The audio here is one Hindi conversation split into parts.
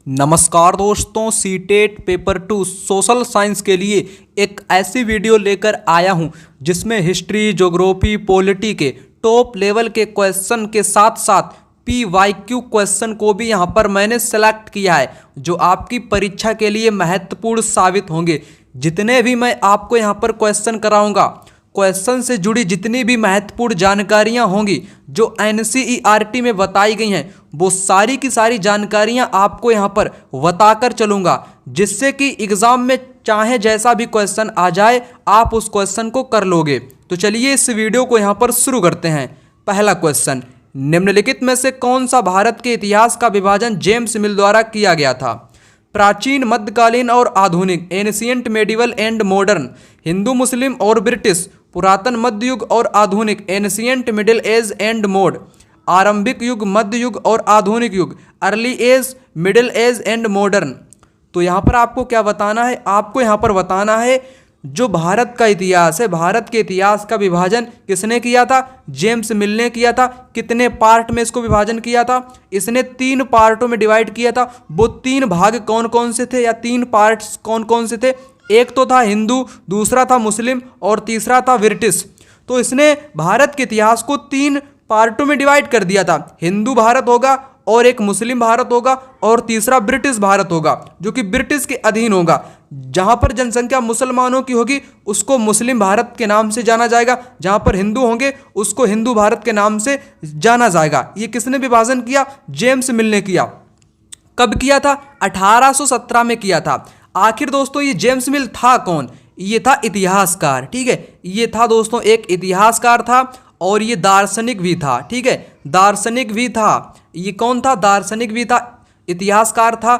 नमस्कार दोस्तों, सीटेट पेपर 2 सोशल साइंस के लिए एक ऐसी वीडियो लेकर आया हूं जिसमें हिस्ट्री, ज्योग्राफी, पॉलिटी के टॉप लेवल के क्वेश्चन के साथ साथ PYQ क्वेश्चन को भी यहां पर मैंने सेलेक्ट किया है जो आपकी परीक्षा के लिए महत्वपूर्ण साबित होंगे। जितने भी मैं आपको यहां पर क्वेश्चन कराऊंगा, क्वेश्चन से जुड़ी जितनी भी महत्वपूर्ण जानकारियां होंगी जो NCERT में बताई गई हैं, वो सारी की सारी जानकारियां आपको यहां पर बताकर चलूंगा, जिससे कि एग्जाम में चाहे जैसा भी क्वेश्चन आ जाए आप उस क्वेश्चन को कर लोगे। तो चलिए इस वीडियो को यहां पर शुरू करते हैं। पहला क्वेश्चन, निम्नलिखित में से कौन सा भारत के इतिहास का विभाजन जेम्स मिल द्वारा किया गया था? प्राचीन, मध्यकालीन और आधुनिक, ancient, medieval and modern, Hindu, Muslim और ब्रिटिश, पुरातन, मध्य युग और आधुनिक, ancient, middle age and mod, आरंभिक युग, मध्य युग और आधुनिक युग, early age, middle age and modern. तो यहाँ पर आपको क्या बताना है? आपको यहाँ पर बताना है जो भारत का इतिहास है, भारत के इतिहास का विभाजन किसने किया था? जेम्स मिल ने किया था। कितने पार्ट में इसको विभाजन किया था? इसने 3 पार्टों में डिवाइड किया था। वो 3 भाग कौन कौन से थे या 3 पार्ट्स कौन कौन से थे? एक तो था हिंदू, दूसरा था मुस्लिम और तीसरा था ब्रिटिश। तो इसने भारत के इतिहास को 3 पार्टों में डिवाइड कर दिया था। हिंदू भारत होगा और एक मुस्लिम भारत होगा और तीसरा ब्रिटिश भारत होगा जो कि ब्रिटिश के अधीन होगा। जहां पर जनसंख्या मुसलमानों की होगी उसको मुस्लिम भारत के नाम से जाना जाएगा, जहां पर हिंदू होंगे उसको हिंदू भारत के नाम से जाना जाएगा। ये किसने विभाजन किया? जेम्स मिल ने किया। कब किया था? 1817 में किया था। आखिर दोस्तों ये जेम्स मिल था कौन? ये था इतिहासकार। ठीक है, ये था दोस्तों एक इतिहासकार था और ये दार्शनिक भी था। ठीक है, दार्शनिक भी था। ये कौन था? दार्शनिक भी था, इतिहासकार था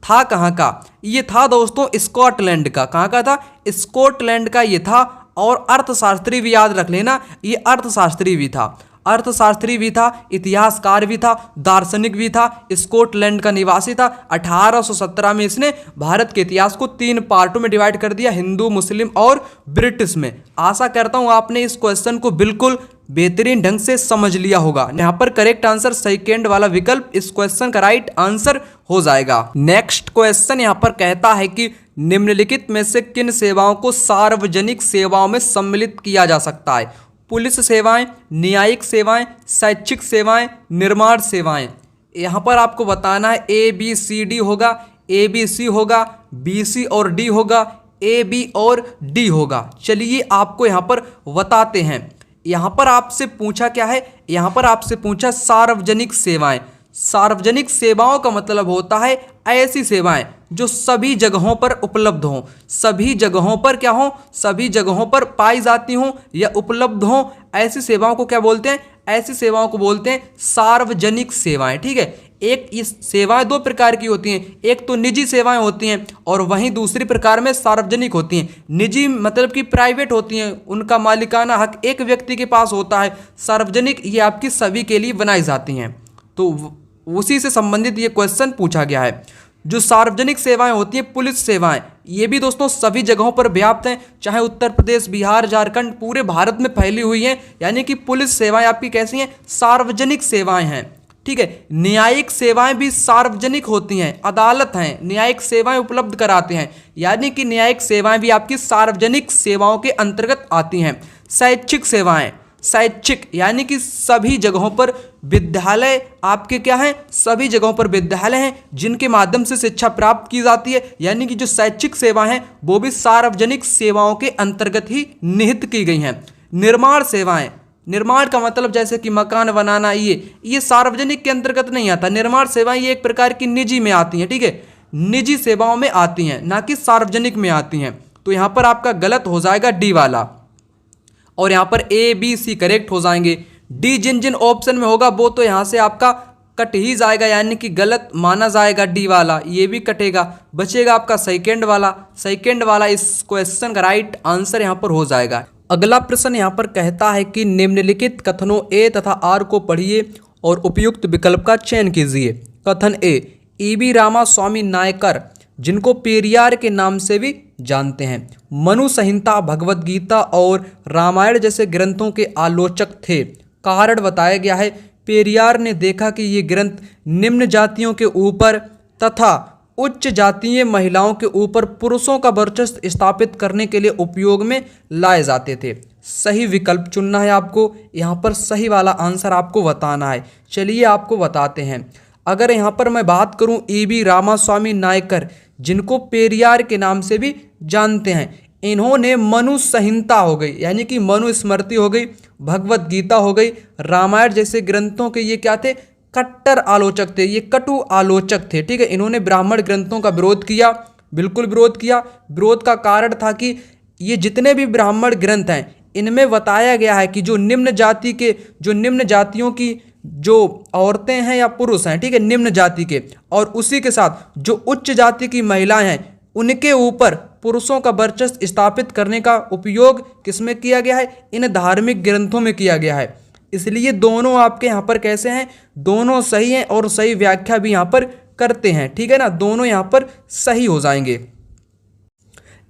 कहाँ का? ये था दोस्तों स्कॉटलैंड का। कहाँ का था? स्कॉटलैंड का ये था। और अर्थशास्त्री भी याद रख लेना, ये अर्थशास्त्री भी था, अर्थशास्त्री भी था, इतिहासकार भी था, दार्शनिक भी था, स्कॉटलैंड का निवासी था। 1817 में इसने भारत के इतिहास को 3 पार्टों में डिवाइड कर दिया, हिंदू, मुस्लिम और ब्रिटिश में। आशा करता हूं आपने इस क्वेश्चन को बिल्कुल बेहतरीन ढंग से समझ लिया होगा। यहाँ पर करेक्ट आंसर सेकेंड वाला विकल्प इस क्वेश्चन का राइट आंसर हो जाएगा। नेक्स्ट क्वेश्चन यहाँ पर कहता है कि निम्नलिखित में से किन सेवाओं को सार्वजनिक सेवाओं में सम्मिलित किया जा सकता है? पुलिस सेवाएं, न्यायिक सेवाएं, शैक्षिक सेवाएं, निर्माण सेवाएं। यहाँ पर आपको बताना है ABCD होगा, ABC होगा, BC और D होगा, AB और D होगा। चलिए आपको यहाँ पर बताते हैं। यहाँ पर आपसे पूछा क्या है? यहाँ पर आपसे पूछा सार्वजनिक सेवाएं। सार्वजनिक सेवाओं का मतलब होता है ऐसी सेवाएं जो सभी जगहों पर उपलब्ध हों, सभी जगहों पर क्या हों? सभी जगहों पर पाई जाती हों या उपलब्ध हों। ऐसी सेवाओं को क्या बोलते हैं? ऐसी सेवाओं को बोलते हैं सार्वजनिक सेवाएं। ठीक है, एक इस सेवाएं 2 प्रकार की होती हैं, एक तो निजी सेवाएं होती हैं और वहीं दूसरी प्रकार में सार्वजनिक होती हैं। निजी मतलब कि प्राइवेट होती हैं, उनका मालिकाना हक एक व्यक्ति के पास होता है। सार्वजनिक ये आपकी सभी के लिए बनाई जाती हैं। तो उसी से संबंधित ये क्वेश्चन पूछा गया है। जो सार्वजनिक सेवाएं होती हैं, पुलिस सेवाएं, ये भी दोस्तों सभी जगहों पर व्याप्त हैं, चाहे उत्तर प्रदेश, बिहार, झारखंड, पूरे भारत में फैली हुई हैं। यानी कि पुलिस सेवाएं आपकी कैसी हैं? सार्वजनिक सेवाएं हैं। ठीक है, न्यायिक सेवाएं भी सार्वजनिक होती हैं, अदालत हैं, न्यायिक सेवाएं उपलब्ध कराते हैं, यानी कि न्यायिक सेवाएं भी आपकी सार्वजनिक सेवाओं के अंतर्गत आती हैं। शैक्षिक सेवाएं, शैक्षिक यानी कि सभी जगहों पर विद्यालय आपके क्या हैं? सभी जगहों पर विद्यालय हैं जिनके माध्यम से शिक्षा प्राप्त की जाती है। यानी कि जो शैक्षिक सेवा हैं वो भी सार्वजनिक सेवाओं के अंतर्गत ही निहित की गई हैं। निर्माण सेवाएं, निर्माण का मतलब जैसे कि मकान बनाना, ये सार्वजनिक के अंतर्गत नहीं आता। निर्माण सेवाएं ये एक प्रकार की निजी में आती हैं। ठीक है, निजी सेवाओं में आती हैं, ना कि सार्वजनिक में आती हैं। तो यहाँ पर आपका गलत हो जाएगा D वाला, और यहाँ पर ABC करेक्ट हो जाएंगे। D जिन जिन ऑप्शन में होगा वो तो यहाँ से आपका कट ही जाएगा, यानी कि गलत माना जाएगा। D वाला ये भी कटेगा, बचेगा आपका सेकेंड वाला। सेकेंड वाला इस क्वेश्चन का राइट आंसर यहाँ पर हो जाएगा। अगला प्रश्न यहाँ पर कहता है कि निम्नलिखित कथनों A तथा R को पढ़िए और उपयुक्त विकल्प का चयन कीजिए। कथन A, EB रामास्वामी नायकर, जिनको पेरियार के नाम से भी जानते हैं, मनु संहिता, भगवद गीता और रामायण जैसे ग्रंथों के आलोचक थे। कारण बताया गया है, पेरियार ने देखा कि ये ग्रंथ निम्न जातियों के ऊपर तथा उच्च जातीय महिलाओं के ऊपर पुरुषों का वर्चस्व स्थापित करने के लिए उपयोग में लाए जाते थे। सही विकल्प चुनना है आपको, यहाँ पर सही वाला आंसर आपको बताना है। चलिए आपको बताते हैं। अगर यहाँ पर मैं बात करूँ ईवी रामास्वामी नायकर, जिनको पेरियार के नाम से भी जानते हैं, इन्होंने मनु संहिता हो गई यानी कि मनु स्मृति हो गई, भगवत गीता हो गई, रामायण जैसे ग्रंथों के ये क्या थे, कट्टर आलोचक थे, ये कटु आलोचक थे। ठीक है, इन्होंने ब्राह्मण ग्रंथों का विरोध किया, बिल्कुल विरोध किया। विरोध का कारण था कि ये जितने भी ब्राह्मण ग्रंथ हैं इनमें बताया गया है कि जो निम्न जातियों की जो औरतें हैं या पुरुष हैं, ठीक है, निम्न जाति के, और उसी के साथ जो उच्च जाति की महिलाएं हैं उनके ऊपर पुरुषों का वर्चस्व स्थापित करने का उपयोग किसमें किया गया है, इन धार्मिक ग्रंथों में किया गया है। इसलिए दोनों आपके यहाँ पर कैसे हैं, दोनों सही हैं और सही व्याख्या भी यहाँ पर करते हैं। ठीक है ना, दोनों यहाँ पर सही हो जाएंगे।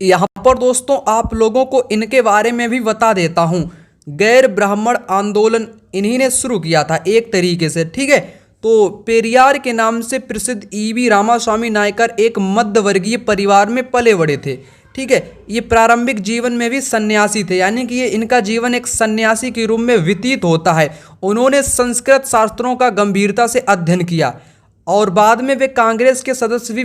यहाँ पर दोस्तों आप लोगों को इनके बारे में भी बता देता हूँ। गैर ब्राह्मण आंदोलन इन्हीं ने शुरू किया था एक तरीके से। ठीक है, तो पेरियार के नाम से प्रसिद्ध ईवी रामास्वामी नायकर एक मध्यवर्गीय परिवार में पले बड़े थे। ठीक है, ये प्रारंभिक जीवन में भी सन्यासी थे, यानी कि ये इनका जीवन एक सन्यासी के रूप में व्यतीत होता है। उन्होंने संस्कृत शास्त्रों का गंभीरता से अध्ययन किया और बाद में वे कांग्रेस के सदस्य भी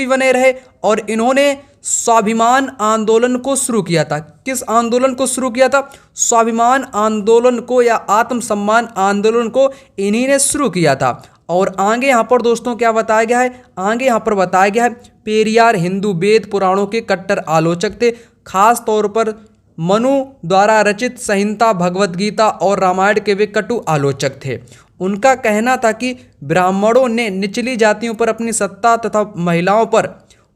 बने रहे और इन्होंने स्वाभिमान आंदोलन को शुरू किया था। किस आंदोलन को शुरू किया था? स्वाभिमान आंदोलन को या आत्मसम्मान आंदोलन को इन्हीं ने शुरू किया था। और आगे यहाँ पर दोस्तों क्या बताया गया है, आगे यहाँ पर बताया गया है पेरियार हिंदू वेद पुराणों के कट्टर आलोचक थे। खास तौर पर मनु द्वारा रचित संहिता, भगवत गीता और रामायण के वे कटु आलोचक थे। उनका कहना था कि ब्राह्मणों ने निचली जातियों पर अपनी सत्ता तथा महिलाओं पर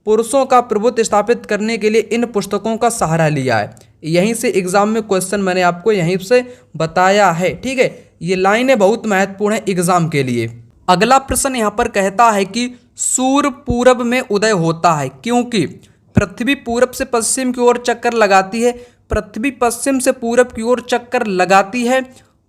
पुरुषों का प्रभुत्व स्थापित करने के लिए इन पुस्तकों का सहारा लिया है। यहीं से एग्जाम में क्वेश्चन मैंने आपको यहीं से बताया है। ठीक है, ये लाइनें बहुत महत्वपूर्ण है एग्जाम के लिए। अगला प्रश्न यहाँ पर कहता है कि सूर्य पूरब में उदय होता है क्योंकि पृथ्वी पूरब से पश्चिम की ओर चक्कर लगाती है, पृथ्वी पश्चिम से पूरब की ओर चक्कर लगाती है,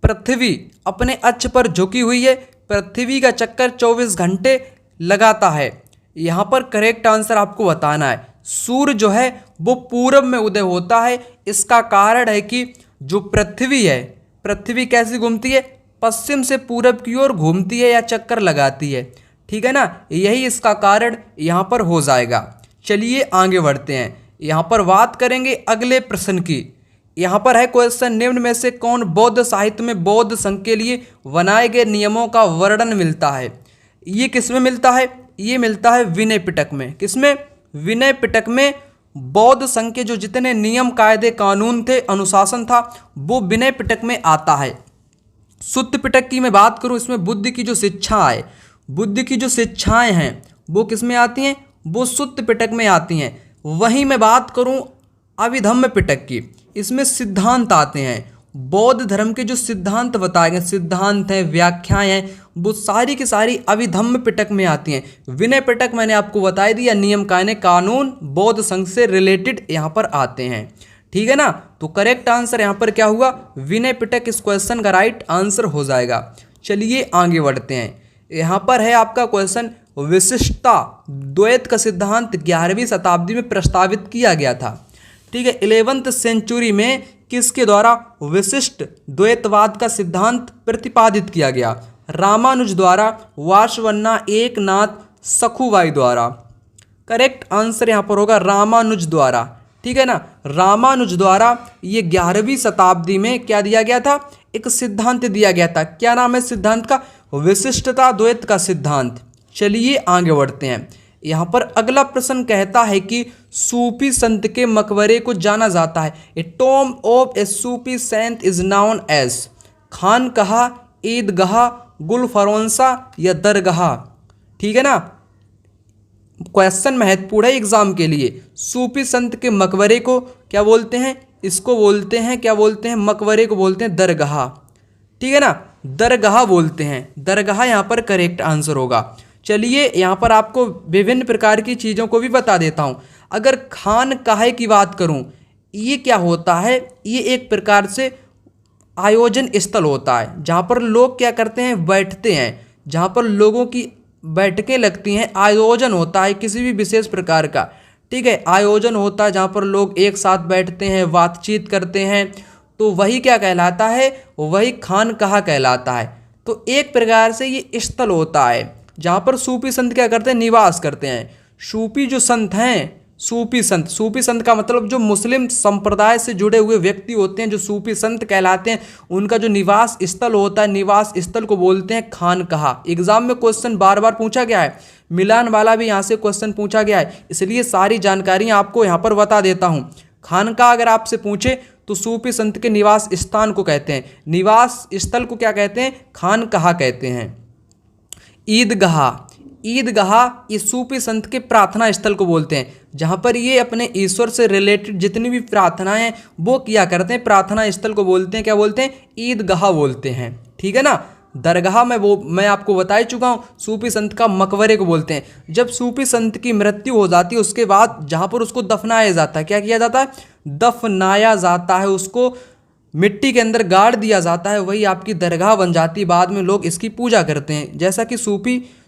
पृथ्वी अपने अक्ष पर झुकी हुई है, पृथ्वी का चक्कर 24 घंटे लगाता है। यहाँ पर करेक्ट आंसर आपको बताना है। सूर्य जो है वो पूरब में उदय होता है। इसका कारण है कि जो पृथ्वी है, पृथ्वी कैसी घूमती है, पश्चिम से पूरब की ओर घूमती है या चक्कर लगाती है। ठीक है ना, यही इसका कारण यहाँ पर हो जाएगा। चलिए आगे बढ़ते हैं, यहाँ पर बात करेंगे अगले प्रश्न की। यहाँ पर है क्वेश्चन, निम्न में से कौन बौद्ध साहित्य में बौद्ध संघ के लिए बनाए गए नियमों का वर्णन मिलता है? ये किस में मिलता है? ये मिलता है विनय पिटक में। किसमें? विनय पिटक में बौद्ध संघ के जो जितने नियम, कायदे, कानून थे, अनुशासन था, वो विनय पिटक में आता है। सुत्त पिटक की मैं बात करूँ, इसमें बुद्ध की जो शिक्षाएं हैं वो किस में आती हैं? वो सुत्त पिटक में आती हैं। वहीं मैं बात करूँ अभिधम्म पिटक की, इसमें सिद्धांत आते हैं। बौद्ध धर्म के जो सिद्धांत बताए गए, सिद्धांत हैं, व्याख्याएं हैं, वो सारी की सारी अभिधम्म पिटक में आती हैं। विनय पिटक मैंने आपको बता दिया, नियम, कायदे, कानून बौद्ध संघ से रिलेटेड यहाँ पर आते हैं। ठीक है ना, तो करेक्ट आंसर यहाँ पर क्या हुआ? विनय पिटक इस क्वेश्चन का राइट आंसर हो जाएगा। चलिए आगे बढ़ते हैं। यहाँ पर है आपका क्वेश्चन, विशिष्टता द्वैत का सिद्धांत 11वीं शताब्दी में प्रस्तावित किया गया था। ठीक है, 11वीं सेंचुरी में किसके द्वारा विशिष्ट द्वैतवाद का सिद्धांत प्रतिपादित किया गया? रामानुज द्वारा, वासवन्ना, एकनाथ सखुबाई द्वारा। करेक्ट आंसर यहाँ पर होगा रामानुज द्वारा। ठीक है ना, रामानुज द्वारा ये 11वीं शताब्दी में क्या दिया गया था? एक सिद्धांत दिया गया था। क्या नाम है सिद्धांत का? विशिष्टता द्वैत का सिद्धांत। चलिए आगे बढ़ते हैं। यहाँ पर अगला प्रश्न कहता है कि सूफी संत के मकबरे को जाना जाता है। A tomb of a Sufi saint is known as khanqah, Idgah, गुलफरोंसा या दरगाह। ठीक है ना, क्वेश्चन महत्वपूर्ण है एग्जाम के लिए। सूफी संत के मकबरे को क्या बोलते हैं? इसको बोलते हैं, क्या बोलते हैं? मकबरे को बोलते हैं दरगाह। ठीक है ना, दरगाह बोलते हैं। दरगाह यहाँ पर करेक्ट आंसर होगा। चलिए यहाँ पर आपको विभिन्न प्रकार की चीज़ों को भी बता देता हूँ। अगर खानकाहे की बात करूँ, ये क्या होता है? ये एक प्रकार से आयोजन स्थल होता है जहाँ पर लोग क्या करते हैं? बैठते हैं, जहाँ पर लोगों की बैठकें लगती हैं, आयोजन होता है किसी भी विशेष प्रकार का, ठीक है, आयोजन होता है जहाँ पर लोग एक साथ बैठते हैं, बातचीत करते हैं, तो वही क्या कहलाता है, वही खानकाह कहलाता है। तो एक प्रकार से ये स्थल होता है जहाँ पर सूफी संत क्या करते हैं, निवास करते हैं। सूफी जो संत हैं, सूफी संत का मतलब जो मुस्लिम संप्रदाय से जुड़े हुए व्यक्ति होते हैं, जो सूफी संत कहलाते हैं, उनका जो निवास स्थल होता है, निवास स्थल को बोलते हैं खानकाह। एग्जाम में क्वेश्चन बार बार पूछा गया है, मिलान वाला भी यहाँ से क्वेश्चन पूछा गया है, इसलिए सारी जानकारियाँ आपको यहाँ पर बता देता हूँ। खानकाह अगर आपसे पूछे तो सूफी संत के निवास स्थान को कहते हैं, निवास स्थल को क्या कहते हैं, खानकाह कहते हैं। ईदगाह ये सूफी संत के प्रार्थना स्थल को बोलते हैं, जहाँ पर ये अपने ईश्वर से रिलेटेड जितनी भी प्रार्थनाएं हैं वो किया करते हैं। प्रार्थना स्थल को बोलते हैं, क्या बोलते हैं, ईदगाह बोलते हैं, ठीक है ना। दरगाह में वो मैं आपको बता ही चुका हूँ, सूफी संत का मकबरे को बोलते हैं। जब सूफी संत की मृत्यु हो जाती है उसके बाद जहाँ पर उसको दफनाया जाता है, क्या किया जाता है, दफनाया जाता है, उसको मिट्टी के अंदर गाड़ दिया जाता है, वही आपकी दरगाह बन जाती है। बाद में लोग इसकी पूजा करते हैं, जैसा कि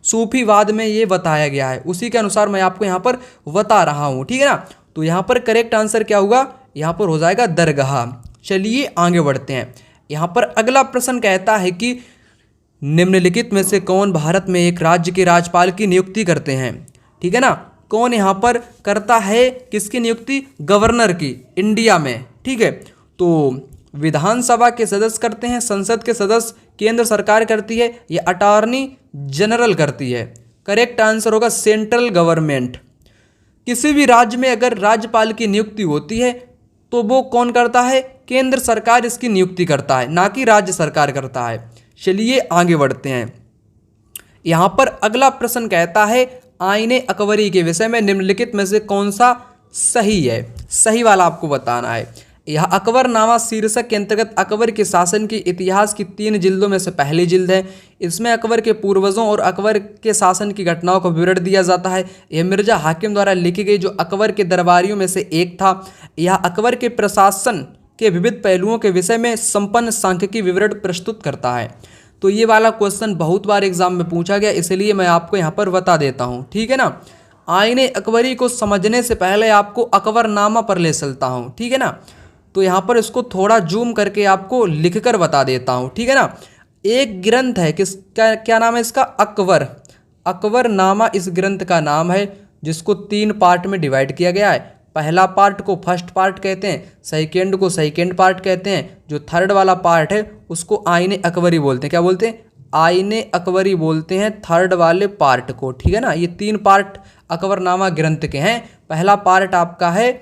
सूफीवाद में ये बताया गया है, उसी के अनुसार मैं आपको यहाँ पर बता रहा हूँ, ठीक है ना। तो यहाँ पर करेक्ट आंसर क्या होगा, यहाँ पर हो जाएगा दरगाह। चलिए आगे बढ़ते हैं। यहाँ पर अगला प्रश्न कहता है कि निम्नलिखित में से कौन भारत में एक राज्य के राज्यपाल की नियुक्ति करते हैं, ठीक है ना। कौन यहाँ पर करता है, किसकी नियुक्ति, गवर्नर की, इंडिया में, ठीक है। तो विधानसभा के सदस्य करते हैं, संसद के सदस्य, केंद्र सरकार करती है, या अटॉर्नी जनरल करती है। करेक्ट आंसर होगा सेंट्रल गवर्नमेंट। किसी भी राज्य में अगर राज्यपाल की नियुक्ति होती है तो वो कौन करता है, केंद्र सरकार इसकी नियुक्ति करता है, ना कि राज्य सरकार करता है। चलिए आगे बढ़ते हैं। यहाँ पर अगला प्रश्न कहता है आईने अकबरी के विषय में निम्नलिखित में से कौन सा सही है, सही वाला आपको बताना है। यह अकबरनामा शीर्षक के अंतर्गत अकबर के शासन के इतिहास की 3 जिल्दों में से पहली जिल्द है। इसमें अकबर के पूर्वजों और अकबर के शासन की घटनाओं का विवरण दिया जाता है। यह मिर्जा हाकिम द्वारा लिखी गई, जो अकबर के दरबारियों में से एक था। यह अकबर के प्रशासन के विविध पहलुओं के विषय में संपन्न सांख्यिकी विवरण प्रस्तुत करता है। तो ये वाला क्वेश्चन बहुत बार एग्जाम में पूछा गया, इसलिए मैं आपको यहाँ पर बता देता हूँ, ठीक है ना। आईने अकबरी को समझने से पहले आपको अकबरनामा पर ले चलता हूँ, ठीक है ना। तो यहाँ पर इसको थोड़ा जूम करके आपको लिखकर बता देता हूँ, ठीक है ना। एक ग्रंथ है, किसका क्या नाम है इसका, अकबरनामा इस ग्रंथ का नाम है, जिसको 3 पार्ट में डिवाइड किया गया है। पहला पार्ट को फर्स्ट पार्ट कहते हैं, सेकेंड को सेकेंड पार्ट कहते हैं, जो थर्ड वाला पार्ट है उसको आईने अकबरी बोलते हैं। क्या बोलते हैं, आईने अकबरी बोलते हैं थर्ड वाले पार्ट को, ठीक है ना। ये 3 पार्ट अकबरनामा ग्रंथ के हैं। पहला पार्ट आपका है,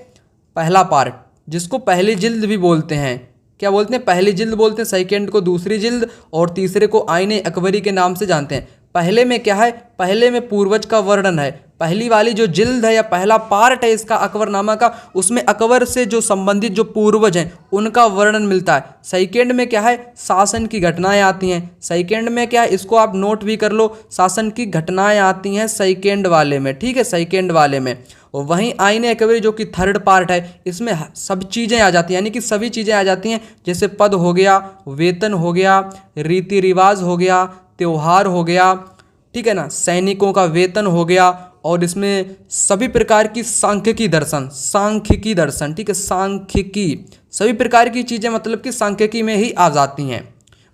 पहला पार्ट जिसको पहली जिल्द भी बोलते हैं, क्या बोलते हैं, पहली जिल्द बोलते हैं, सेकेंड को दूसरी जिल्द, और तीसरे को आईने अकबरी के नाम से जानते हैं। पहले में क्या है, पहले में पूर्वज का वर्णन है। पहली वाली जो जिल्द है या पहला पार्ट है इसका अकबरनामा का, उसमें अकबर से जो संबंधित जो पूर्वज हैं उनका वर्णन मिलता है। सेकेंड में क्या है, शासन की घटनाएं आती हैं। सेकेंड में क्या है, इसको आप नोट भी कर लो, शासन की घटनाएं आती हैं सेकेंड वाले में, ठीक है, सेकेंड वाले में। और वहीं आईने अकबरी जो कि थर्ड पार्ट है, इसमें सब चीज़ें आ जाती हैं, यानी कि सभी चीज़ें आ जाती हैं, जैसे पद हो गया, वेतन हो गया, रीति रिवाज हो गया, त्योहार हो गया, ठीक है ना, सैनिकों का वेतन हो गया, और इसमें सभी प्रकार की सांख्यिकी दर्शन, ठीक है, सांख्यिकी, सभी प्रकार की चीज़ें मतलब कि सांख्यिकी में ही आ जाती हैं।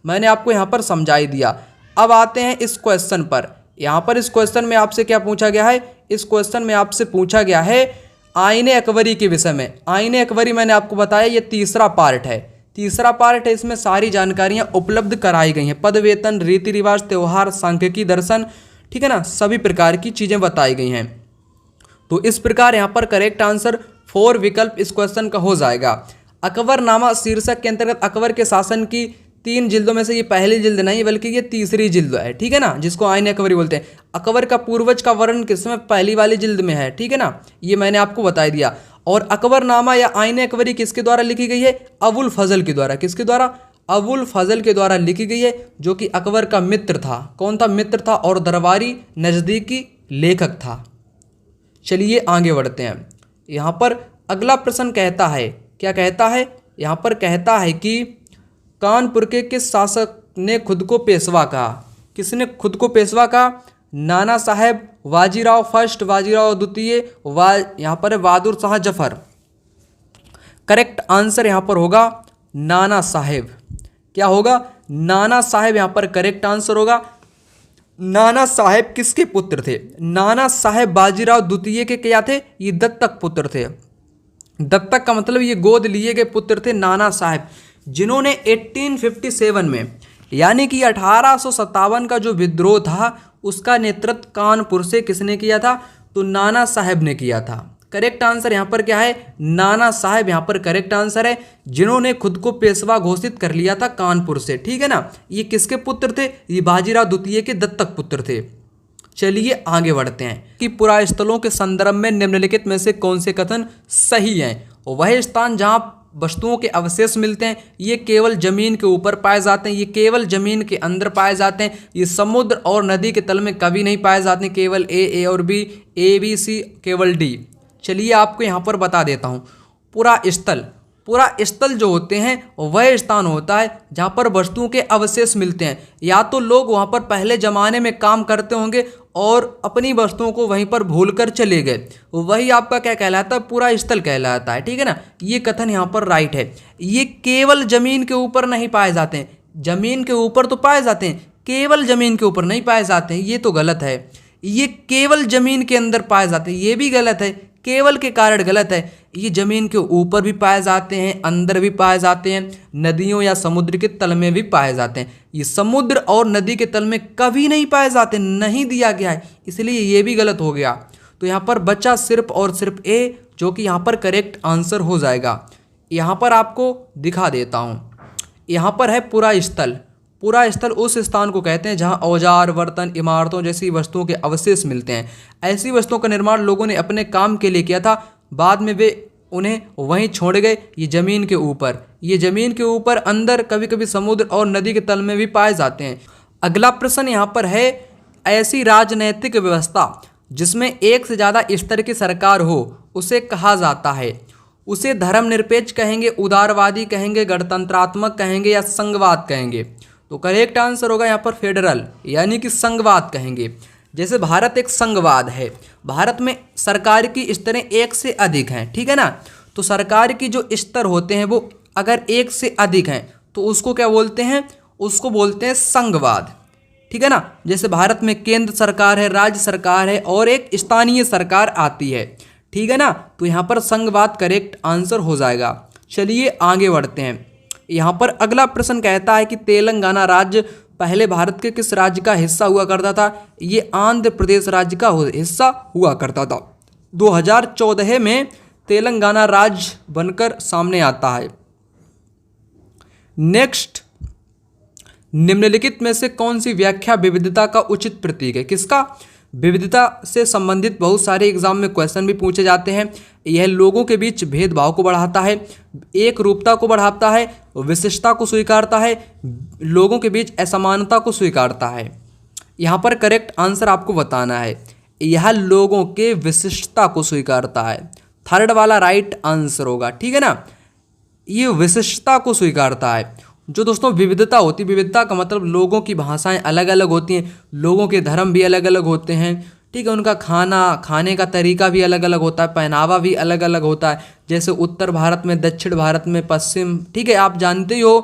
मैंने आपको यहाँ पर समझाई दिया। अब आते हैं इस क्वेश्चन पर। यहाँ पर इस क्वेश्चन में आपसे क्या पूछा गया है, इस क्वेश्चन में आपसे पूछा गया है आईने अकबरी के विषय में। आईने अकबरी मैंने आपको बताया ये तीसरा पार्ट है, तीसरा पार्ट है, इसमें सारी जानकारियाँ उपलब्ध कराई गई हैं। पद, वेतन, रीति रिवाज, त्योहार, सांख्यिकी दर्शन, ठीक है ना, सभी प्रकार की चीज़ें बताई गई हैं। तो इस प्रकार यहाँ पर करेक्ट आंसर 4 विकल्प इस क्वेश्चन का हो जाएगा। अकबरनामा शीर्षक के अंतर्गत अकबर के शासन की 3 जिल्दों में से ये पहली जिल्द नहीं बल्कि ये तीसरी जिल्द है, ठीक है ना, जिसको आईने अकबरी बोलते हैं। अकबर का पूर्वज का वर्णन किसमें, पहली वाली जिल्द में है, ठीक है ना, ये मैंने आपको बता दिया। और अकबरनामा या आईने अकबरी किसके द्वारा लिखी गई है, अबुल फजल के द्वारा। किसके द्वारा, अबुल फजल के द्वारा लिखी गई है, जो कि अकबर का मित्र था। कौन था, मित्र था, और दरबारी नज़दीकी लेखक था। चलिए आगे बढ़ते हैं। यहाँ पर अगला प्रश्न कहता है, क्या कहता है, यहाँ पर कहता है कि कानपुर के किस शासक ने खुद को पेशवा कहा। किसने खुद को पेशवा कहा, नाना साहेब, बाजीराव फर्स्ट, बाजीराव द्वितीय, यहाँ पर है बहादुर शाह जफर। करेक्ट आंसर यहाँ पर होगा नाना साहेब। क्या होगा? नाना साहेब यहाँ पर करेक्ट आंसर होगा। नाना साहेब किसके पुत्र थे? नाना साहेब बाजीराव द्वितीय के क्या थे? ये दत्तक पुत्र थे। दत्तक का मतलब ये गोद लिए गए पुत्र थे नाना साहेब, जिन्होंने 1857 में यानी कि 1857 का जो विद्रोह था उसका नेतृत्व कानपुर से किसने किया था? तो नाना साहेब ने किया था। करेक्ट आंसर यहाँ पर क्या है? नाना साहेब यहाँ पर करेक्ट आंसर है, जिन्होंने खुद को पेशवा घोषित कर लिया था कानपुर से। ठीक है ना। ये किसके पुत्र थे? ये बाजीराव द्वितीय के दत्तक पुत्र थे। चलिए आगे बढ़ते हैं कि पुरास्थलों के संदर्भ में निम्नलिखित में से कौन से कथन सही हैं। वह स्थान जहां वस्तुओं के अवशेष मिलते हैं ये केवल जमीन के ऊपर पाए जाते हैं, ये केवल जमीन के अंदर पाए जाते हैं, ये समुद्र और नदी के तल में कभी नहीं पाए जाते, केवल ए और बी, ए बी सी केवल डी। चलिए आपको यहाँ पर बता देता हूँ। पूरा स्थल जो होते हैं वह स्थान होता है जहाँ पर वस्तुओं के अवशेष मिलते हैं। या तो लोग वहाँ पर पहले ज़माने में काम करते होंगे और अपनी वस्तुओं को वहीं पर भूलकर चले गए, वही आपका क्या कहलाता है? पूरा स्थल कहलाता है। ठीक है ना। ये कथन यहाँ पर राइट है। ये केवल ज़मीन के ऊपर नहीं पाए जाते हैं, ज़मीन के ऊपर तो पाए जाते हैं, केवल ज़मीन के ऊपर नहीं पाए जाते हैं, ये तो गलत है। ये केवल ज़मीन के अंदर पाए जाते हैं, ये भी गलत है। केवल के कारण गलत है। ये जमीन के ऊपर भी पाए जाते हैं, अंदर भी पाए जाते हैं, नदियों या समुद्र के तल में भी पाए जाते हैं। ये समुद्र और नदी के तल में कभी नहीं पाए जाते, नहीं दिया गया है, इसलिए ये भी गलत हो गया। तो यहाँ पर बचा सिर्फ और सिर्फ ए, जो कि यहाँ पर करेक्ट आंसर हो जाएगा। यहाँ पर आपको दिखा देता हूँ। यहाँ पर है पूरा स्थल। पूरा स्थल उस स्थान को कहते हैं जहां औजार, बर्तन, इमारतों जैसी वस्तुओं के अवशेष मिलते हैं। ऐसी वस्तुओं का निर्माण लोगों ने अपने काम के लिए किया था, बाद में वे उन्हें वहीं छोड़ गए। ये ज़मीन के ऊपर, अंदर, कभी कभी समुद्र और नदी के तल में भी पाए जाते हैं। अगला प्रश्न यहाँ पर है, ऐसी राजनैतिक व्यवस्था जिसमें एक से ज़्यादा स्तर की सरकार हो उसे कहा जाता है। उसे धर्मनिरपेक्ष कहेंगे, उदारवादी कहेंगे, गणतंत्रात्मक कहेंगे या संघवाद कहेंगे? तो करेक्ट आंसर होगा यहाँ पर फेडरल, यानी कि संघवाद कहेंगे। जैसे भारत एक संघवाद है, भारत में सरकार की स्तरें एक से अधिक हैं। ठीक है ना। तो सरकार की जो स्तर होते हैं वो अगर एक से अधिक हैं तो उसको क्या बोलते हैं? उसको बोलते हैं संघवाद। ठीक है ना। जैसे भारत में केंद्र सरकार है, राज्य सरकार है और एक स्थानीय सरकार आती है। ठीक है ना। तो यहाँ पर संघवाद करेक्ट आंसर हो जाएगा। चलिए आगे बढ़ते हैं। यहाँ पर अगला प्रश्न कहता है कि तेलंगाना राज्य पहले भारत के किस राज्य का हिस्सा हुआ करता था? ये आंध्र प्रदेश राज्य का हिस्सा हुआ करता था। 2014 में तेलंगाना राज्य बनकर सामने आता है। नेक्स्ट, निम्नलिखित में से कौन सी व्याख्या विविधता का उचित प्रतीक है? किसका? विविधता से संबंधित बहुत सारे एग्जाम में क्वेश्चन भी पूछे जाते हैं। यह लोगों के बीच भेदभाव को बढ़ाता है, एक रूपता को बढ़ाता है, विशिष्टता को स्वीकारता है, लोगों के बीच असमानता को स्वीकारता है। यहाँ पर करेक्ट आंसर आपको बताना है। यह लोगों के विशिष्टता को स्वीकारता है। थर्ड वाला राइट आंसर होगा। ठीक है ना। ये विशिष्टता को स्वीकारता है। जो दोस्तों विविधता होती है, विविधता का मतलब लोगों की भाषाएं अलग अलग होती हैं, लोगों के धर्म भी अलग अलग होते हैं। ठीक है। उनका खाने का तरीका भी अलग अलग होता है, पहनावा भी अलग अलग होता है। जैसे उत्तर भारत में, दक्षिण भारत में, पश्चिम। ठीक है। आप जानते ही हो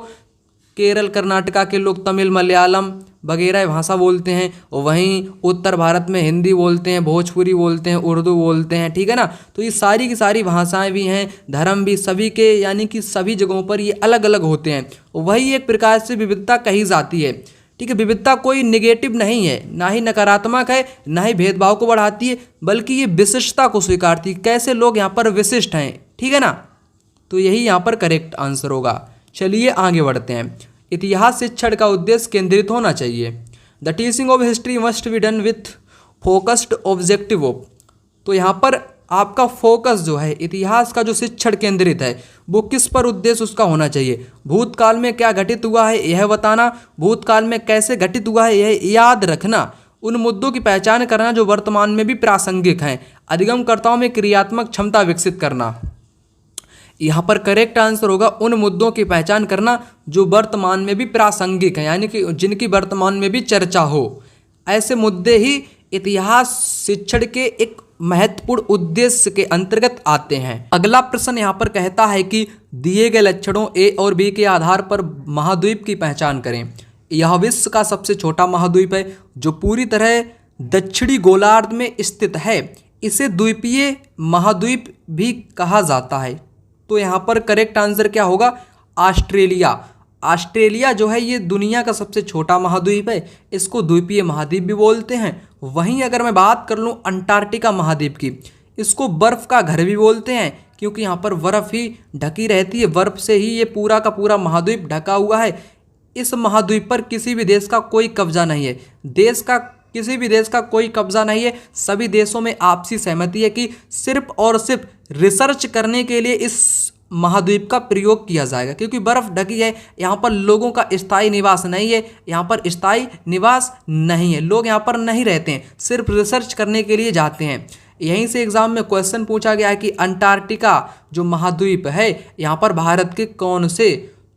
केरल कर्नाटका के लोग तमिल, मलयालम वगैरह भाषा बोलते हैं, वहीं उत्तर भारत में हिंदी बोलते हैं, भोजपुरी बोलते हैं, उर्दू बोलते हैं। ठीक है ना। तो ये सारी की सारी भाषाएं भी हैं, धर्म भी, सभी के यानी कि सभी जगहों पर ये अलग अलग होते हैं। वही एक प्रकार से विविधता कही जाती है। ठीक है। विविधता कोई निगेटिव नहीं है, ना ही नकारात्मक है, ना ही भेदभाव को बढ़ाती है, बल्कि ये विशिष्टता को स्वीकारती है। कैसे लोग यहाँ पर विशिष्ट हैं। ठीक है ना। तो यही यहाँ पर करेक्ट आंसर होगा। चलिए आगे बढ़ते हैं। इतिहास शिक्षण का उद्देश्य केंद्रित होना चाहिए। The teaching of history must be done with focused objective of. तो यहाँ पर आपका फोकस जो है, इतिहास का जो शिक्षण केंद्रित है, वो किस पर उद्देश्य उसका होना चाहिए? भूतकाल में क्या घटित हुआ है यह बताना, भूतकाल में कैसे घटित हुआ है यह याद रखना, उन मुद्दों की पहचान करना जो वर्तमान में भी प्रासंगिक हैं, अधिगमकर्ताओं में क्रियात्मक क्षमता विकसित करना। यहाँ पर करेक्ट आंसर होगा उन मुद्दों की पहचान करना जो वर्तमान में भी प्रासंगिक हैं, यानी कि जिनकी वर्तमान में भी चर्चा हो। ऐसे मुद्दे ही इतिहास शिक्षण के एक महत्वपूर्ण उद्देश्य के अंतर्गत आते हैं। अगला प्रश्न यहाँ पर कहता है कि दिए गए लक्षणों ए और बी के आधार पर महाद्वीप की पहचान करें। यह विश्व का सबसे छोटा महाद्वीप है जो पूरी तरह दक्षिणी गोलार्ध में स्थित है। इसे द्वीपीय महाद्वीप भी कहा जाता है। तो यहाँ पर करेक्ट आंसर क्या होगा? ऑस्ट्रेलिया। ऑस्ट्रेलिया जो है ये दुनिया का सबसे छोटा महाद्वीप है, इसको द्वीपीय महाद्वीप भी बोलते हैं। वहीं अगर मैं बात कर लूँ अंटार्कटिका महाद्वीप की, इसको बर्फ़ का घर भी बोलते हैं क्योंकि यहाँ पर बर्फ़ ही ढकी रहती है, बर्फ़ से ही ये पूरा का पूरा महाद्वीप ढका हुआ है। इस महाद्वीप पर किसी भी देश का कोई कब्जा नहीं है, किसी भी देश का कोई कब्जा नहीं है। सभी देशों में आपसी सहमति है कि सिर्फ और सिर्फ रिसर्च करने के लिए इस महाद्वीप का प्रयोग किया जाएगा क्योंकि बर्फ़ ढकी है। यहाँ पर लोगों का स्थायी निवास नहीं है, यहाँ पर स्थायी निवास नहीं है, लोग यहाँ पर नहीं रहते हैं, सिर्फ रिसर्च करने के लिए जाते हैं। यहीं से एग्जाम में क्वेश्चन पूछा गया है कि अंटार्कटिका जो महाद्वीप है यहाँ पर भारत के कौन से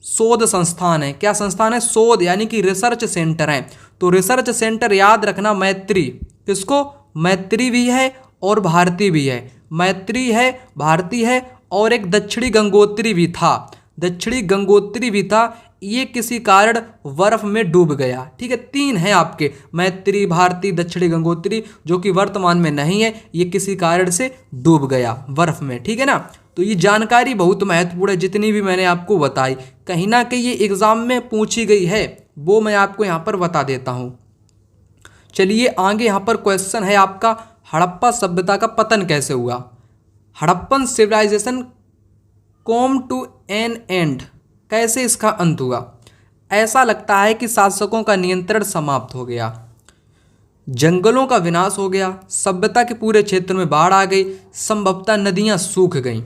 शोध संस्थान है? क्या संस्थान है? शोध यानी कि रिसर्च सेंटर है। तो रिसर्च सेंटर याद रखना मैत्री, किसको? मैत्री भी है और भारती भी है। मैत्री है, भारती है और एक दक्षिणी गंगोत्री भी था। दक्षिणी गंगोत्री भी था, ये किसी कारण बर्फ में डूब गया। ठीक है, 3 है आपके, मैत्री, भारती, दक्षिणी गंगोत्री, जो कि वर्तमान में नहीं है, ये किसी कारण से डूब गया बर्फ में। ठीक है ना, तो ये जानकारी बहुत महत्वपूर्ण है जितनी भी मैंने आपको बताई, कहीं ना कहीं ये एग्जाम में पूछी गई है, वो मैं आपको यहाँ पर बता देता हूँ। चलिए आगे यहाँ पर क्वेश्चन है आपका, हड़प्पा सभ्यता का पतन कैसे हुआ? Harappan civilisation come to an end, कैसे इसका अंत हुआ? ऐसा लगता है कि शासकों का नियंत्रण समाप्त हो गया, जंगलों का विनाश हो गया, सभ्यता के पूरे क्षेत्र में बाढ़ आ गई, संभवतः नदियां सूख गईं।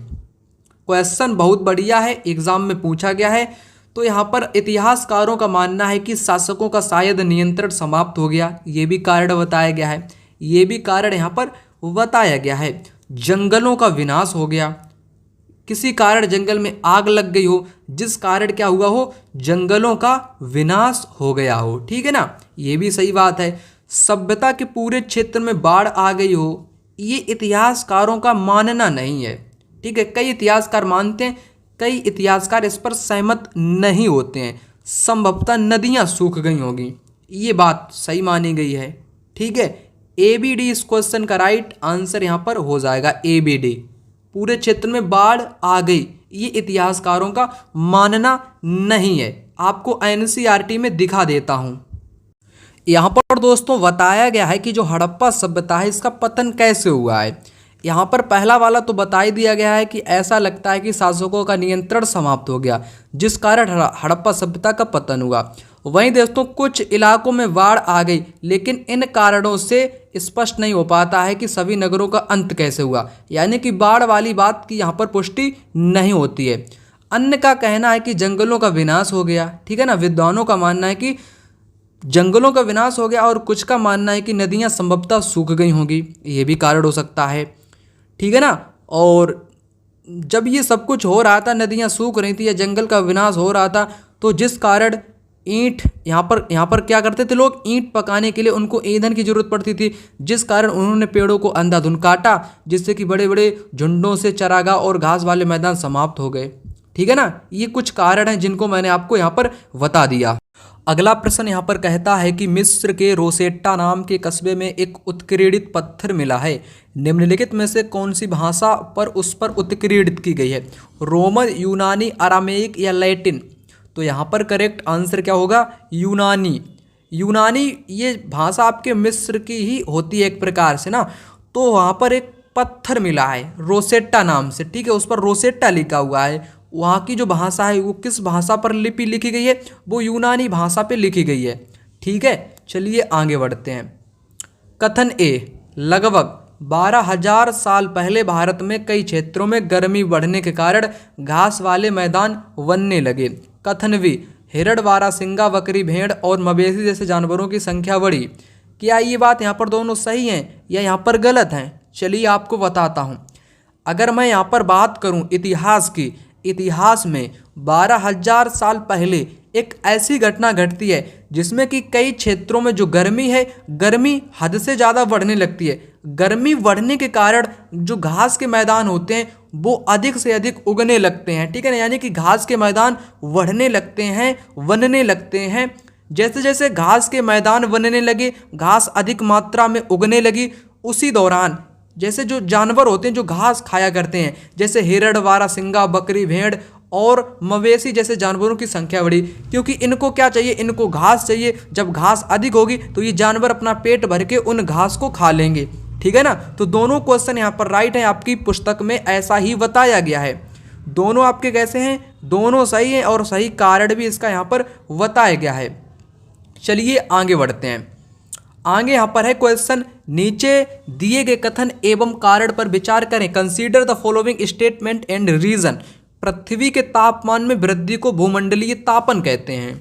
क्वेश्चन बहुत बढ़िया है, एग्जाम में पूछा गया है। तो यहाँ पर इतिहासकारों का मानना है कि शासकों का शायद नियंत्रण समाप्त हो गया, ये भी कारण बताया गया है। ये भी कारण यहाँ पर बताया गया है। जंगलों का विनाश हो गया, किसी कारण जंगल में आग लग गई हो, जिस कारण क्या हुआ हो? जंगलों का विनाश हो गया हो। ठीक है ना, ये भी सही बात है। सभ्यता के पूरे क्षेत्र में बाढ़ आ गई हो, ये इतिहासकारों का मानना नहीं है। ठीक है, कई इतिहासकार मानते हैं, कई इतिहासकार इस पर सहमत नहीं होते हैं। संभवतः नदियां सूख गई होंगी, ये बात सही मानी गई है। ठीक है, ABD इस क्वेश्चन का राइट आंसर यहाँ पर हो जाएगा ABD। पूरे क्षेत्र में बाढ़ आ गई, ये इतिहासकारों का मानना नहीं है। आपको NCERT में दिखा देता हूँ। यहाँ पर दोस्तों बताया गया है कि जो हड़प्पा सभ्यता है इसका पतन कैसे हुआ है। यहाँ पर पहला वाला तो बता ही दिया गया है कि ऐसा लगता है कि शासकों का नियंत्रण समाप्त हो गया, जिस कारण हड़प्पा सभ्यता का पतन हुआ। वहीं दोस्तों कुछ इलाकों में बाढ़ आ गई, लेकिन इन कारणों से स्पष्ट नहीं हो पाता है कि सभी नगरों का अंत कैसे हुआ, यानी कि बाढ़ वाली बात की यहाँ पर पुष्टि नहीं होती है। अन्य का कहना है कि जंगलों का विनाश हो गया। ठीक है ना, विद्वानों का मानना है कि जंगलों का विनाश हो गया और कुछ का मानना है कि नदियाँ संभवतः सूख गई होंगी, ये भी कारण हो सकता है। ठीक है ना, और जब ये सब कुछ हो रहा था, नदियाँ सूख रही थी या जंगल का विनाश हो रहा था, तो जिस कारण ईंट यहाँ पर क्या करते थे लोग? ईंट पकाने के लिए उनको ईंधन की जरूरत पड़ती थी, जिस कारण उन्होंने पेड़ों को अंधाधुंध काटा, जिससे कि बड़े बड़े झुंडों से चरागाह और घास वाले मैदान समाप्त हो गए। ठीक है ना, ये कुछ कारण हैं जिनको मैंने आपको यहाँ पर बता दिया। अगला प्रश्न यहाँ पर कहता है कि मिस्र के रोसेट्टा नाम के कस्बे में एक उत्कीर्णित पत्थर मिला है, निम्नलिखित में से कौन सी भाषा पर उस पर उत्कीर्णित की गई है? रोमन, यूनानी, अरामेइक या लैटिन? तो यहाँ पर करेक्ट आंसर क्या होगा? यूनानी। यूनानी ये भाषा आपके मिस्र की ही होती है एक प्रकार से ना। तो वहाँ पर एक पत्थर मिला है रोसेट्टा नाम से। ठीक है, उस पर रोसेट्टा लिखा हुआ है। वहाँ की जो भाषा है वो किस भाषा पर लिपि लिखी गई है? वो यूनानी भाषा पे लिखी गई है। ठीक है, चलिए आगे बढ़ते हैं। कथन ए, लगभग 12,000 साल पहले भारत में कई क्षेत्रों में गर्मी बढ़ने के कारण घास वाले मैदान बनने लगे। कथन बी, हिरण, बारहसिंगा, बकरी, भेड़ और मवेशी जैसे जानवरों की संख्या बढ़ी। क्या ये बात यहाँ पर दोनों सही हैं या यहाँ पर गलत हैं? चलिए आपको बताता हूँ। अगर मैं यहाँ पर बात करूँ इतिहास की, इतिहास में 12,000 साल पहले एक ऐसी घटना घटती है जिसमें कि कई क्षेत्रों में जो गर्मी है, गर्मी हद से ज़्यादा बढ़ने लगती है। गर्मी बढ़ने के कारण जो घास के मैदान होते हैं वो अधिक से अधिक उगने लगते हैं, ठीक है ना। यानी कि घास के मैदान बढ़ने लगते हैं, बनने लगते हैं। जैसे जैसे घास के मैदान बनने लगे, घास अधिक मात्रा में उगने लगी, उसी दौरान जैसे जो जानवर होते हैं जो घास खाया करते हैं, जैसे हिरण, बारहसिंगा, बकरी, भेड़ और मवेशी जैसे जानवरों की संख्या बढ़ी, क्योंकि इनको क्या चाहिए, इनको घास चाहिए। जब घास अधिक होगी तो ये जानवर अपना पेट भर के उन घास को खा लेंगे, ठीक है ना। तो दोनों क्वेश्चन यहाँ पर राइट है, आपकी पुस्तक में ऐसा ही बताया गया है। दोनों आपके कैसे हैं, दोनों सही हैं और सही कारण भी इसका यहाँ पर बताया गया है। चलिए आगे बढ़ते हैं। आगे यहाँ पर है क्वेश्चन, नीचे दिए गए कथन एवं कारण पर विचार करें। Consider the following statement and reason. पृथ्वी के तापमान में वृद्धि को भूमंडलीय तापन कहते हैं।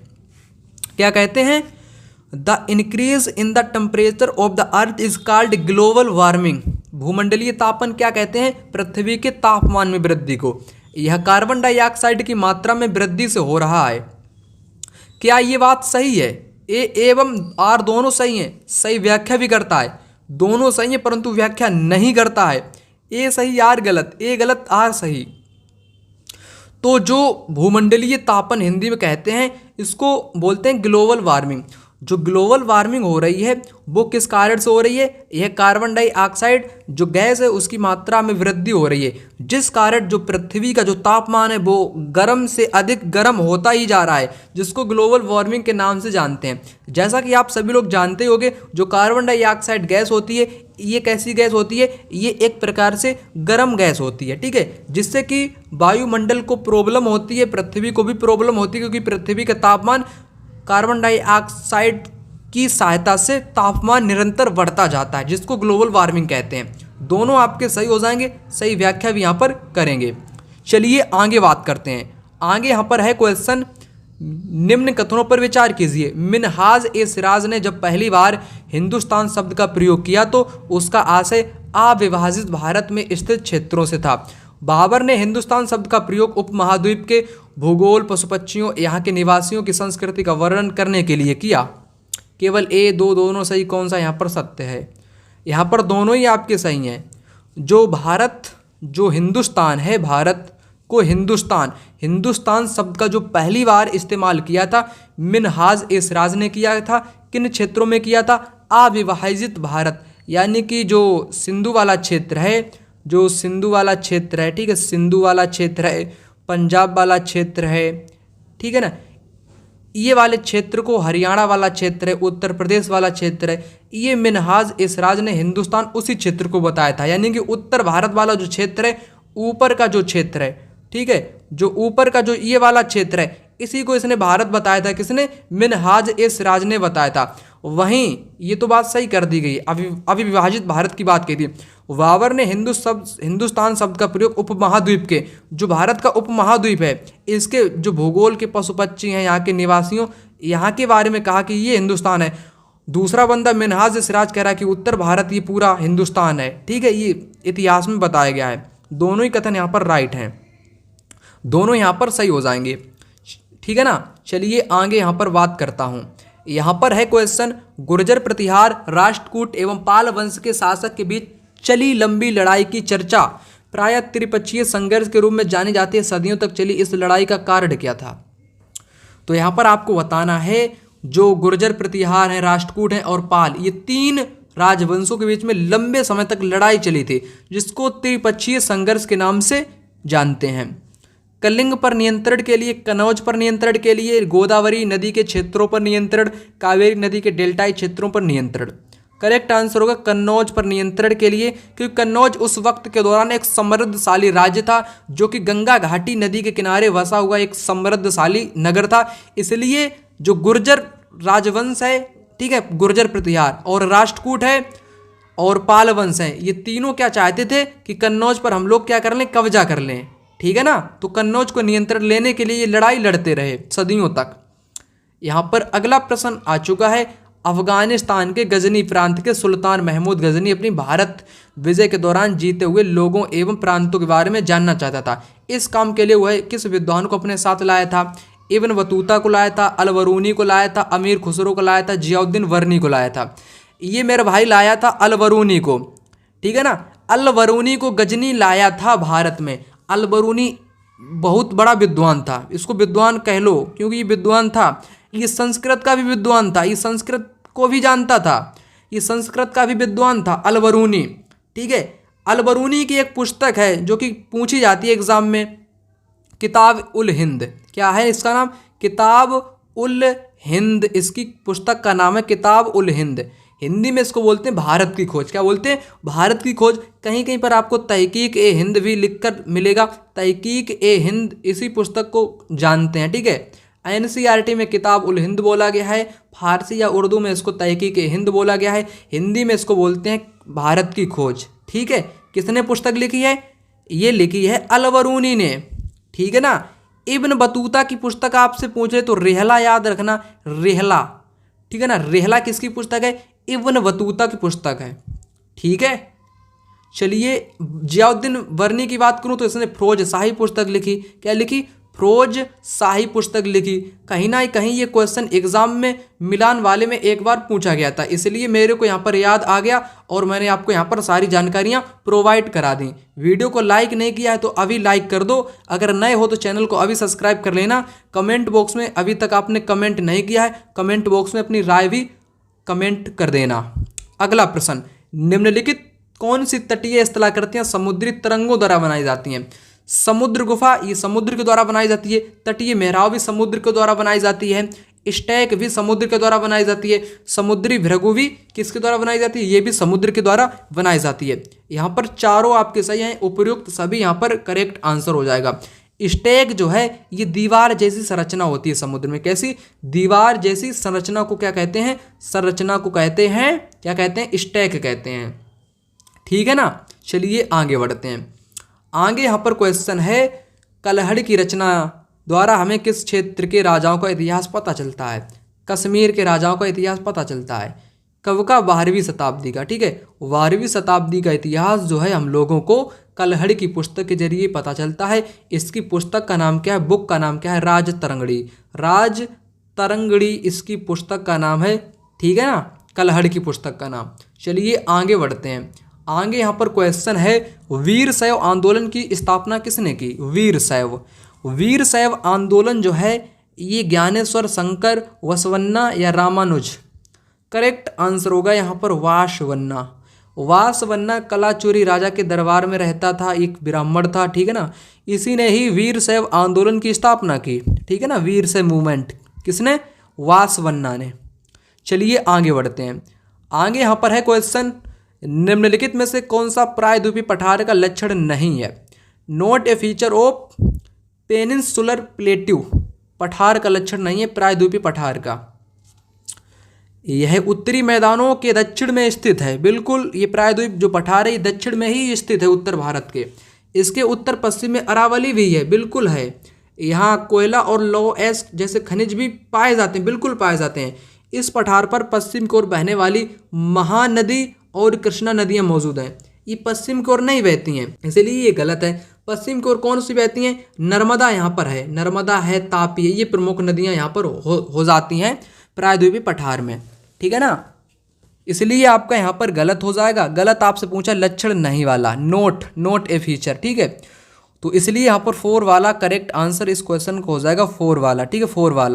क्या कहते हैं? The increase in the temperature of the earth is called global warming. भूमंडलीय तापन क्या कहते हैं? पृथ्वी के तापमान में वृद्धि को। यह कार्बन डाइऑक्साइड की मात्रा में वृद्धि से हो रहा है। क्या ये बात सही है? ए एवं आर दोनों सही हैं, सही व्याख्या भी करता है। दोनों सही है परंतु व्याख्या नहीं करता है। ए सही आर गलत, ए गलत आर सही। तो जो भूमंडलीय तापन हिंदी में कहते हैं इसको बोलते हैं ग्लोबल वार्मिंग। जो ग्लोबल वार्मिंग हो रही है वो किस कारण से हो रही है? यह कार्बन डाइऑक्साइड जो गैस है उसकी मात्रा में वृद्धि हो रही है, जिस कारण जो पृथ्वी का जो तापमान है वो गर्म से अधिक गर्म होता ही जा रहा है, जिसको ग्लोबल वार्मिंग के नाम से जानते हैं। जैसा कि आप सभी लोग जानते होंगे, जो कार्बन डाइऑक्साइड गैस होती है ये कैसी गैस होती है? ये एक प्रकार से गर्म गैस होती है, ठीक है, जिससे कि वायुमंडल को प्रॉब्लम होती है, पृथ्वी को भी प्रॉब्लम होती है, क्योंकि पृथ्वी का तापमान कार्बन डाइऑक्साइड की सहायता से तापमान निरंतर बढ़ता जाता है, जिसको ग्लोबल वार्मिंग कहते हैं। दोनों आपके सही हो जाएंगे, सही व्याख्या भी यहाँ पर करेंगे। चलिए आगे बात करते हैं। आगे यहाँ पर है क्वेश्चन, निम्न कथनों पर विचार कीजिए। मिनहाज ए सिराज ने जब पहली बार हिंदुस्तान शब्द का प्रयोग किया तो उसका आशय अविभाजित भारत में स्थित क्षेत्रों से था। बाबर ने हिंदुस्तान शब्द का प्रयोग उपमहाद्वीप के भूगोल, पशु पक्षियों, यहाँ के निवासियों की संस्कृति का वर्णन करने के लिए किया। केवल ए दो दोनों सही, कौन सा यहाँ पर सत्य है? यहाँ पर दोनों ही आपके सही हैं। जो भारत, जो हिंदुस्तान है, भारत को हिंदुस्तान शब्द का जो पहली बार इस्तेमाल किया था मिनहाज ए सिराज ने किया था। किन क्षेत्रों में किया था? अविभाजित भारत, यानी कि जो सिंधु वाला क्षेत्र है, जो सिंधु वाला क्षेत्र है, ठीक है, सिंधु वाला क्षेत्र है, पंजाब वाला क्षेत्र है, ठीक है ना, ये वाले क्षेत्र को हरियाणा वाला क्षेत्र है, उत्तर प्रदेश वाला क्षेत्र है, ये मिनहाज ए सिराज ने हिंदुस्तान उसी क्षेत्र को बताया था। यानी कि उत्तर भारत वाला जो क्षेत्र है, ऊपर का जो क्षेत्र है, ठीक है, जो ऊपर का जो ये वाला क्षेत्र है, इसी को इसने भारत बताया था। किसने? मिनहाज ए सिराज ने बताया था। वहीं ये तो बात सही कर दी गई, अविभाजित भारत की बात की थी। बाबर ने हिंदुस्तान शब्द का प्रयोग उपमहाद्वीप के, जो भारत का उपमहाद्वीप है, इसके जो भूगोल के पशु पक्षी हैं, यहाँ के निवासियों, यहाँ के बारे में कहा कि ये हिंदुस्तान है। दूसरा बंदा मिनहाज सिराज कह रहा है कि उत्तर भारत ये पूरा हिंदुस्तान है, ठीक है, ये इतिहास में बताया गया है। दोनों ही कथन यहाँ पर राइट हैं, दोनों यहाँ पर सही हो जाएंगे, ठीक है ना। चलिए आगे यहाँ पर बात करता हूँ। यहाँ पर है क्वेश्चन, गुर्जर प्रतिहार, राष्ट्रकूट एवं पाल वंश के शासक के बीच चली लंबी लड़ाई की चर्चा प्रायः त्रिपक्षीय संघर्ष के रूप में जानी जाती है। सदियों तक चली इस लड़ाई का कारण क्या था? तो यहाँ पर आपको बताना है, जो गुर्जर प्रतिहार है, राष्ट्रकूट है और पाल, ये तीन राजवंशों के बीच में लंबे समय तक लड़ाई चली थी, जिसको त्रिपक्षीय संघर्ष के नाम से जानते हैं। कलिंग पर नियंत्रण के लिए, कनौज पर नियंत्रण के लिए, गोदावरी नदी के क्षेत्रों पर नियंत्रण, कावेरी नदी के डेल्टाई क्षेत्रों पर नियंत्रण। करेक्ट आंसर होगा कन्नौज पर नियंत्रण के लिए, क्योंकि कन्नौज उस वक्त के दौरान एक समृद्धशाली राज्य था, जो कि गंगा घाटी नदी के किनारे बसा हुआ एक समृद्धशाली नगर था। इसलिए जो गुर्जर राजवंश है, ठीक है, गुर्जर प्रतिहार और राष्ट्रकूट है और पाल वंश है, ये तीनों क्या चाहते थे कि कन्नौज पर हम लोग क्या कर लें, कब्जा कर लें, ठीक है ना। तो कन्नौज को नियंत्रण लेने के लिए ये लड़ाई लड़ते रहे सदियों तक। यहाँ पर अगला प्रश्न आ चुका है, अफगानिस्तान के गजनी प्रांत के सुल्तान महमूद गजनी अपनी भारत विजय के दौरान जीते हुए लोगों एवं प्रांतों के बारे में जानना चाहता था। इस काम के लिए वह किस विद्वान को अपने साथ लाया था? इब्न बतूता को लाया था, अल-बरूनी को लाया था, अमीर खुसरो को लाया था, जियाउद्दीन वर्नी को लाया था। ये मेरा भाई लाया था अल-बरूनी को, ठीक है ना। अल-बरूनी को गजनी लाया था भारत में। अल-बरूनी बहुत बड़ा विद्वान था, इसको विद्वान कह लो क्योंकि ये विद्वान था। ये संस्कृत का भी विद्वान था, ये संस्कृत को भी जानता था, ये संस्कृत का भी विद्वान था अल-बरूनी, ठीक है। अल-बरूनी की एक पुस्तक है जो कि पूछी जाती है एग्जाम में, किताब उल हिंद। क्या है इसका नाम? किताब उल हिंद। इसकी पुस्तक का नाम है किताब उल हिंद। हिंदी में इसको बोलते हैं भारत की खोज। क्या बोलते हैं? भारत की खोज। कहीं कहीं पर आपको तहकीक ए हिंद भी लिखकर मिलेगा। तहकीक ए हिंद इसी पुस्तक को जानते हैं, ठीक है। एनसीईआरटी में किताब उल हिंद बोला गया है, फारसी या उर्दू में इसको तहकीक ए हिंद बोला गया है, हिंदी में इसको बोलते हैं भारत की खोज, ठीक है। किसने पुस्तक लिखी है? ये लिखी है अल-बरूनी ने, ठीक है ना। इब्न बतूता की पुस्तक आपसे पूछे तो रिहला याद रखना, रिहला, ठीक है ना। रिहला किसकी पुस्तक है? इब्न बतूता की पुस्तक है, ठीक है। चलिए जियाउद्दीन वर्नी की बात करूं तो इसने फिरोज शाही पुस्तक लिखी। क्या लिखी? फिरोज शाही पुस्तक लिखी। कहीं ना कहीं ये क्वेश्चन एग्जाम में मिलान वाले में एक बार पूछा गया था, इसलिए मेरे को यहाँ पर याद आ गया और मैंने आपको यहाँ पर सारी जानकारियाँ प्रोवाइड करा दी। वीडियो को लाइक नहीं किया है तो अभी लाइक कर दो, अगर नए हो तो चैनल को अभी सब्सक्राइब कर लेना। कमेंट बॉक्स में अभी तक आपने कमेंट नहीं किया है, कमेंट बॉक्स में अपनी राय भी कमेंट कर देना। अगला प्रश्न, निम्नलिखित कौन सी तटीय स्थलाकृतियाँ समुद्री तरंगों द्वारा बनाई जाती हैं? समुद्र गुफा, ये समुद्र के द्वारा बनाई जाती है। तटीय मेहराब भी समुद्र के द्वारा बनाई जाती है। स्टैक भी समुद्र के द्वारा बनाई जाती है। समुद्री भृगु भी किसके द्वारा बनाई जाती है? ये भी समुद्र के द्वारा बनाई जाती है। यहाँ पर चारों आपके सही हैं, उपयुक्त सभी यहाँ पर करेक्ट आंसर हो जाएगा। स्टैक जो है ये दीवार जैसी संरचना होती है समुद्र में। कैसी? दीवार जैसी संरचना को क्या कहते हैं? संरचना को कहते हैं, क्या कहते हैं? स्टैक कहते हैं, ठीक है ना। चलिए आगे बढ़ते हैं। आगे यहाँ पर क्वेश्चन है, कलहड़ की रचना द्वारा हमें किस क्षेत्र के राजाओं का इतिहास पता चलता है? कश्मीर के राजाओं का इतिहास पता चलता है। कब का? 12वीं शताब्दी का, ठीक है। 12वीं शताब्दी का इतिहास जो है हम लोगों को कलहड़ की पुस्तक के जरिए पता चलता है। इसकी पुस्तक का नाम क्या है? बुक का नाम क्या है? राजतरंगिणी। राजतरंगिणी इसकी पुस्तक का नाम है, ठीक है ना, कलहड़ की पुस्तक का नाम। चलिए आगे बढ़ते हैं। आगे यहाँ पर क्वेश्चन है, वीरशैव आंदोलन की स्थापना किसने की? वीरशैव। वीरशैव आंदोलन जो है ये ज्ञानेश्वर, शंकर, वसवन्ना या रामानुज? करेक्ट आंसर होगा यहाँ पर वासवन्ना। वासवन्ना कलाचुरी राजा के दरबार में रहता था, एक ब्राह्मण था, ठीक है ना। इसी ने ही वीरशैव आंदोलन की स्थापना की, ठीक है ना। वीरशैव मूवमेंट किसने? वासवन्ना ने। चलिए आगे बढ़ते हैं। आगे यहाँ पर है क्वेश्चन, निम्नलिखित में से कौन सा प्रायद्वीपीय पठार का लक्षण नहीं है? Note A feature of peninsular plateau. पठार का लक्षण नहीं है प्रायद्वीपीय पठार का। यह उत्तरी मैदानों के दक्षिण में स्थित है। बिल्कुल, ये प्रायद्वीप जो पठार है ये दक्षिण में ही स्थित है, उत्तर भारत के। इसके उत्तर पश्चिम में अरावली भी है, बिल्कुल है। यहाँ कोयला और लौह एस्क जैसे खनिज भी पाए जाते हैं, बिल्कुल पाए जाते हैं। इस पठार पर पश्चिम की ओर बहने वाली महानदी और कृष्णा नदियाँ मौजूद हैं। ये पश्चिम की ओर नहीं बहती हैं, इसलिए ये गलत है। पश्चिम की ओर कौन सी बहती हैं? नर्मदा यहाँ पर है, नर्मदा है, तापी है, ये प्रमुख नदियाँ यहाँ पर हो जाती हैं प्रायद्वीपीय पठार में, ठीक है ना। इसलिए आपका यहाँ पर गलत हो जाएगा। गलत आपसे पूछा लक्षण नहीं वाला, नोट ए फीचर, ठीक है। तो इसलिए यहाँ पर 4 वाला करेक्ट आंसर इस क्वेश्चन को हो जाएगा 4 वाला, ठीक है, 4 वाला।